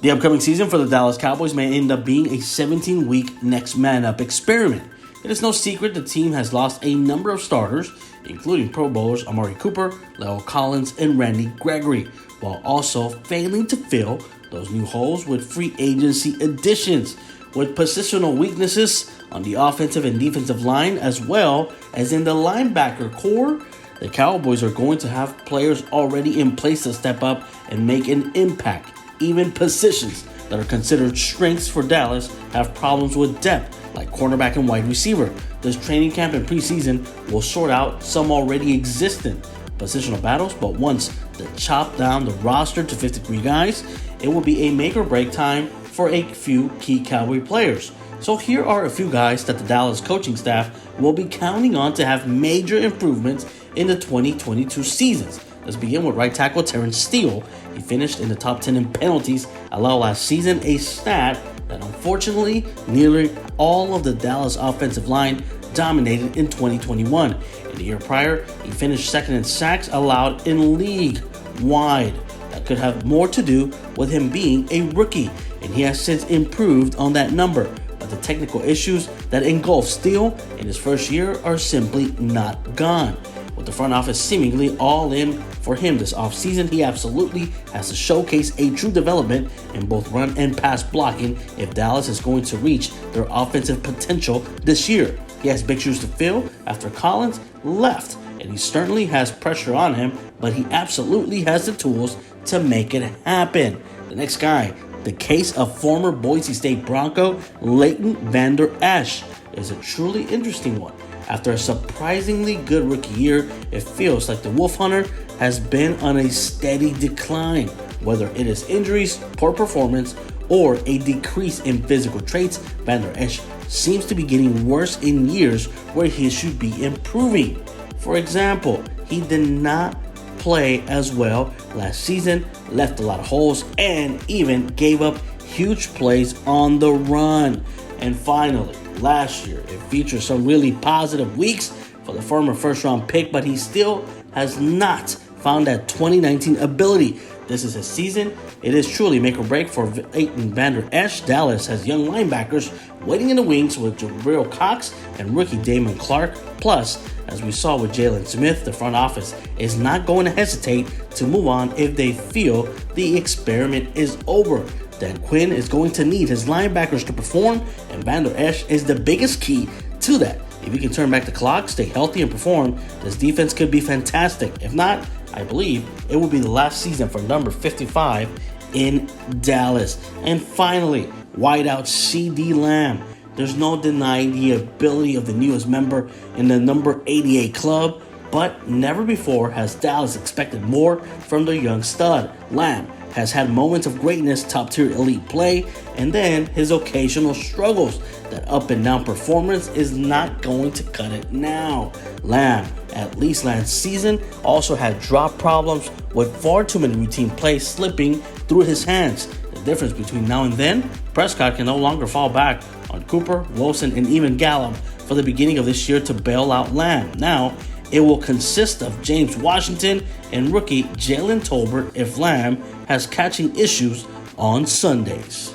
The upcoming season for the Dallas Cowboys may end up being a 17-week next man up experiment. It is no secret the team has lost a number of starters, including Pro Bowlers Amari Cooper, La'el Collins, and Randy Gregory, while also failing to fill those new holes with free agency additions, with positional weaknesses on the offensive and defensive line as well as in the linebacker core. The Cowboys are going to have players already in place to step up and make an impact. Even positions that are considered strengths for Dallas have problems with depth, like cornerback and wide receiver. This training camp and preseason will sort out some already existent positional battles, but once they chop down the roster to 53 guys, it will be a make or break time for a few key Cowboy players. So here are a few guys that the Dallas coaching staff will be counting on to have major improvements in the 2022 seasons. Let's begin with right tackle Terrence Steele. He finished in the top 10 in penalties allowed last season, a stat that unfortunately nearly all of the Dallas offensive line dominated in 2021. In the year prior, he finished second in sacks allowed in league-wide. That could have more to do with him being a rookie, and he has since improved on that number. But the technical issues that engulf Steele in his first year are simply not gone. With the front office seemingly all in for him this offseason, he absolutely has to showcase a true development in both run and pass blocking if Dallas is going to reach their offensive potential this year. He has big shoes to fill after Collins left, and he certainly has pressure on him, but he absolutely has the tools to make it happen. The next guy, the case of former Boise State Bronco Leighton Vander Esch, is a truly interesting one. After a surprisingly good rookie year, it feels like the Wolf Hunter has been on a steady decline. Whether it is injuries, poor performance, or a decrease in physical traits, Vander Esch seems to be getting worse in years where he should be improving. For example, he did not play as well last season, left a lot of holes, and even gave up huge plays on the run. And finally, last year, it featured some really positive weeks for the former first-round pick, but he still has not found that 2019 ability. This is his season. It is truly make or break for Leighton Vander Esch. Dallas has young linebackers waiting in the wings with Jabril Cox and rookie Damon Clark. Plus, as we saw with Jalen Smith, the front office is not going to hesitate to move on if they feel the experiment is over. Dan Quinn is going to need his linebackers to perform, and Vander Esch is the biggest key to that. If he can turn back the clock, stay healthy, and perform, this defense could be fantastic. If not, I believe it will be the last season for number 55 in Dallas. And finally, wideout CeDee Lamb. There's no denying the ability of the newest member in the number 88 club, but never before has Dallas expected more from their young stud. Lamb has had moments of greatness, top-tier elite play, and then his occasional struggles. That up-and-down performance is not going to cut it now. Lamb, at least last season, also had drop problems with far too many routine plays slipping through his hands. The difference between now and then, Prescott can no longer fall back on Cooper, Wilson, and even Gallup for the beginning of this year to bail out Lamb. Now, it will consist of James Washington and rookie Jalen Tolbert if Lamb has catching issues on Sundays.